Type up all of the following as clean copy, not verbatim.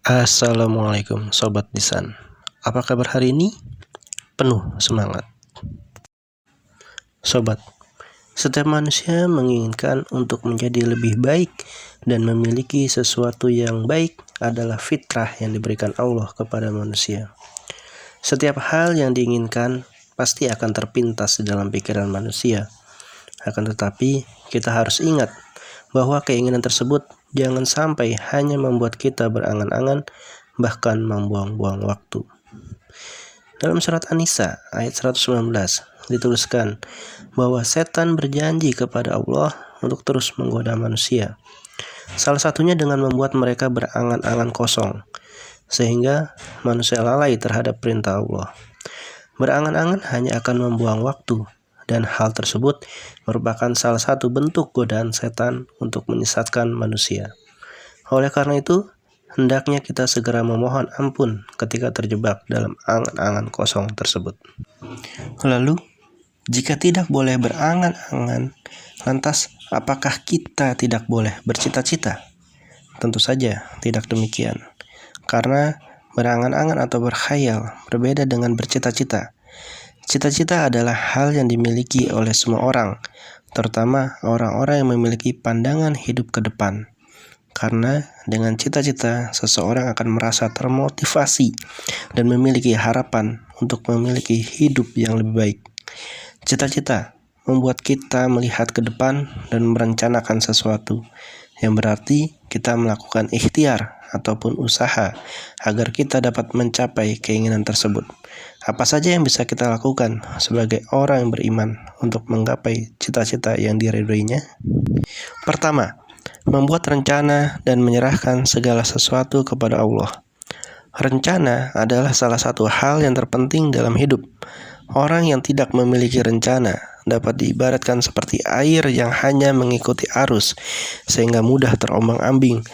Assalamualaikum Sobat Lisan. Apa kabar hari ini? Penuh semangat. Sobat, setiap manusia menginginkan untuk menjadi lebih baik dan memiliki sesuatu yang baik adalah fitrah yang diberikan Allah kepada manusia. Setiap hal yang diinginkan pasti akan terpintas di dalam pikiran manusia. Akan tetapi, kita harus ingat bahwa keinginan tersebut jangan sampai hanya membuat kita berangan-angan, bahkan membuang-buang waktu. Dalam surat An-Nisa ayat 119 dituliskan bahwa setan berjanji kepada Allah untuk terus menggoda manusia. Salah satunya dengan membuat mereka berangan-angan kosong, sehingga manusia lalai terhadap perintah Allah. Berangan-angan hanya akan membuang waktu, dan hal tersebut merupakan salah satu bentuk godaan setan untuk menyesatkan manusia. Oleh karena itu, hendaknya kita segera memohon ampun ketika terjebak dalam angan-angan kosong tersebut. Lalu, jika tidak boleh berangan-angan, lantas apakah kita tidak boleh bercita-cita? Tentu saja tidak demikian. Karena berangan-angan atau berkhayal berbeda dengan bercita-cita. Cita-cita adalah hal yang dimiliki oleh semua orang, terutama orang-orang yang memiliki pandangan hidup ke depan. Karena dengan cita-cita, seseorang akan merasa termotivasi dan memiliki harapan untuk memiliki hidup yang lebih baik. Cita-cita membuat kita melihat ke depan dan merencanakan sesuatu, yang berarti kita melakukan ikhtiar ataupun usaha agar kita dapat mencapai keinginan tersebut. Apa saja yang bisa kita lakukan sebagai orang yang beriman untuk menggapai cita-cita yang diridhoinya? Pertama, membuat rencana dan menyerahkan segala sesuatu kepada Allah. Rencana adalah salah satu hal yang terpenting dalam hidup. Orang yang tidak memiliki rencana dapat diibaratkan seperti air yang hanya mengikuti arus, sehingga mudah terombang-ambing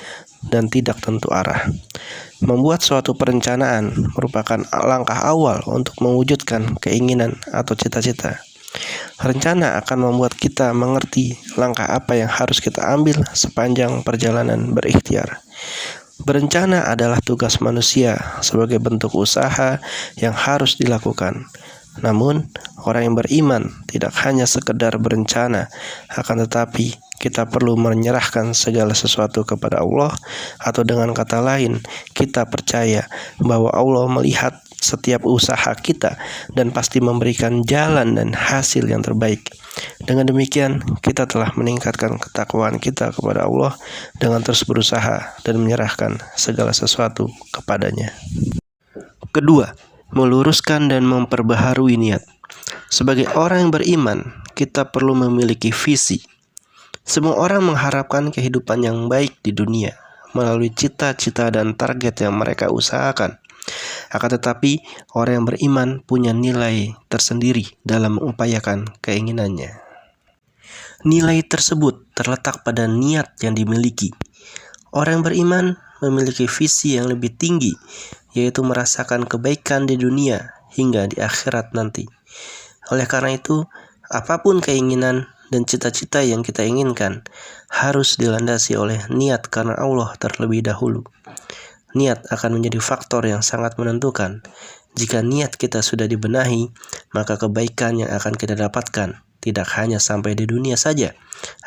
dan tidak tentu arah. Membuat suatu perencanaan merupakan langkah awal untuk mewujudkan keinginan atau cita-cita. Rencana akan membuat kita mengerti langkah apa yang harus kita ambil sepanjang perjalanan berikhtiar. Berencana adalah tugas manusia sebagai bentuk usaha yang harus dilakukan. Namun, orang yang beriman tidak hanya sekedar berencana, akan tetapi kita perlu menyerahkan segala sesuatu kepada Allah, atau dengan kata lain, kita percaya bahwa Allah melihat setiap usaha kita dan pasti memberikan jalan dan hasil yang terbaik. Dengan demikian, kita telah meningkatkan ketakwaan kita kepada Allah dengan terus berusaha dan menyerahkan segala sesuatu kepadanya. Kedua, meluruskan dan memperbaharui niat. Sebagai orang yang beriman, kita perlu memiliki visi. Semua orang mengharapkan kehidupan yang baik di dunia melalui cita-cita dan target yang mereka usahakan. Akan tetapi, orang yang beriman punya nilai tersendiri dalam mengupayakan keinginannya. Nilai tersebut terletak pada niat yang dimiliki. Orang yang beriman memiliki visi yang lebih tinggi, yaitu merasakan kebaikan di dunia hingga di akhirat nanti. Oleh karena itu, apapun keinginan dan cita-cita yang kita inginkan harus dilandasi oleh niat karena Allah terlebih dahulu. Niat akan menjadi faktor yang sangat menentukan. Jika niat kita sudah dibenahi, maka kebaikan yang akan kita dapatkan tidak hanya sampai di dunia saja,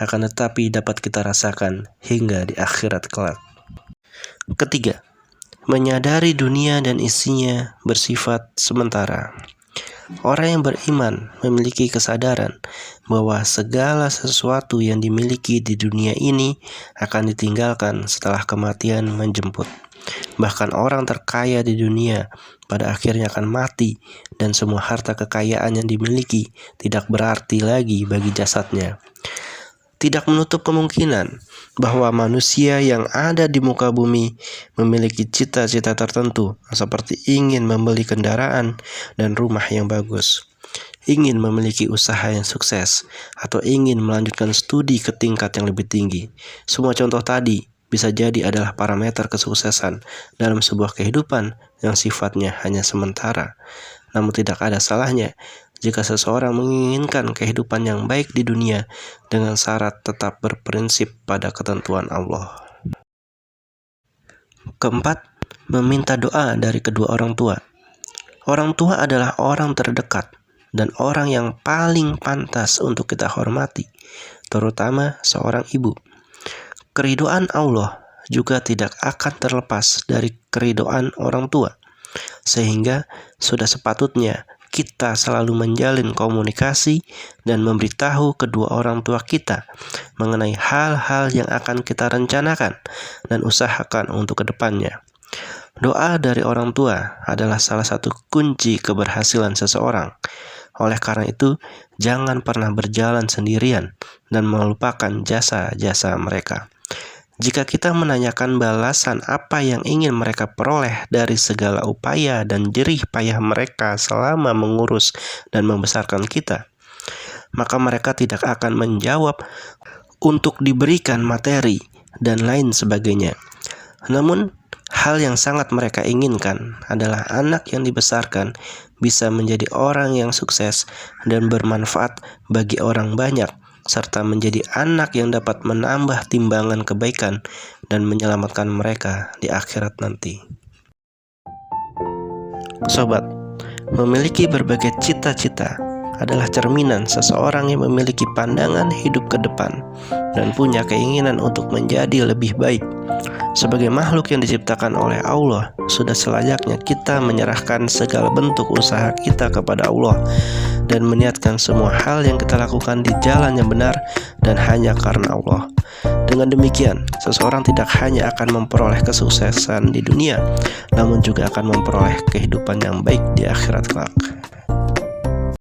akan tetapi dapat kita rasakan hingga di akhirat kelak. Ketiga, menyadari dunia dan isinya bersifat sementara. Orang yang beriman memiliki kesadaran bahwa segala sesuatu yang dimiliki di dunia ini akan ditinggalkan setelah kematian menjemput. Bahkan orang terkaya di dunia pada akhirnya akan mati, dan semua harta kekayaan yang dimiliki tidak berarti lagi bagi jasadnya. Tidak menutup kemungkinan bahwa manusia yang ada di muka bumi memiliki cita-cita tertentu, seperti ingin membeli kendaraan dan rumah yang bagus, ingin memiliki usaha yang sukses, atau ingin melanjutkan studi ke tingkat yang lebih tinggi. Semua contoh tadi bisa jadi adalah parameter kesuksesan dalam sebuah kehidupan yang sifatnya hanya sementara. Namun tidak ada salahnya jika seseorang menginginkan kehidupan yang baik di dunia dengan syarat tetap berprinsip pada ketentuan Allah. Keempat, Meminta doa dari kedua orang tua. Orang tua adalah orang terdekat dan orang yang paling pantas untuk kita hormati, terutama seorang ibu. Keridhaan Allah juga tidak akan terlepas dari keridhaan orang tua, sehingga sudah sepatutnya kita selalu menjalin komunikasi dan memberitahu kedua orang tua kita mengenai hal-hal yang akan kita rencanakan dan usahakan untuk kedepannya. Doa dari orang tua adalah salah satu kunci keberhasilan seseorang. Oleh karena itu, jangan pernah berjalan sendirian dan melupakan jasa-jasa mereka. Jika kita menanyakan balasan apa yang ingin mereka peroleh dari segala upaya dan jerih payah mereka selama mengurus dan membesarkan kita, maka mereka tidak akan menjawab untuk diberikan materi dan lain sebagainya. Namun, hal yang sangat mereka inginkan adalah anak yang dibesarkan bisa menjadi orang yang sukses dan bermanfaat bagi orang banyak, serta menjadi anak yang dapat menambah timbangan kebaikan dan menyelamatkan mereka di akhirat nanti. Sobat, memiliki berbagai cita-cita adalah cerminan seseorang yang memiliki pandangan hidup ke depan dan punya keinginan untuk menjadi lebih baik. Sebagai makhluk yang diciptakan oleh Allah, sudah selayaknya kita menyerahkan segala bentuk usaha kita kepada Allah dan meniatkan semua hal yang kita lakukan di jalan yang benar dan hanya karena Allah. Dengan demikian, seseorang tidak hanya akan memperoleh kesuksesan di dunia, namun juga akan memperoleh kehidupan yang baik di akhirat kelak.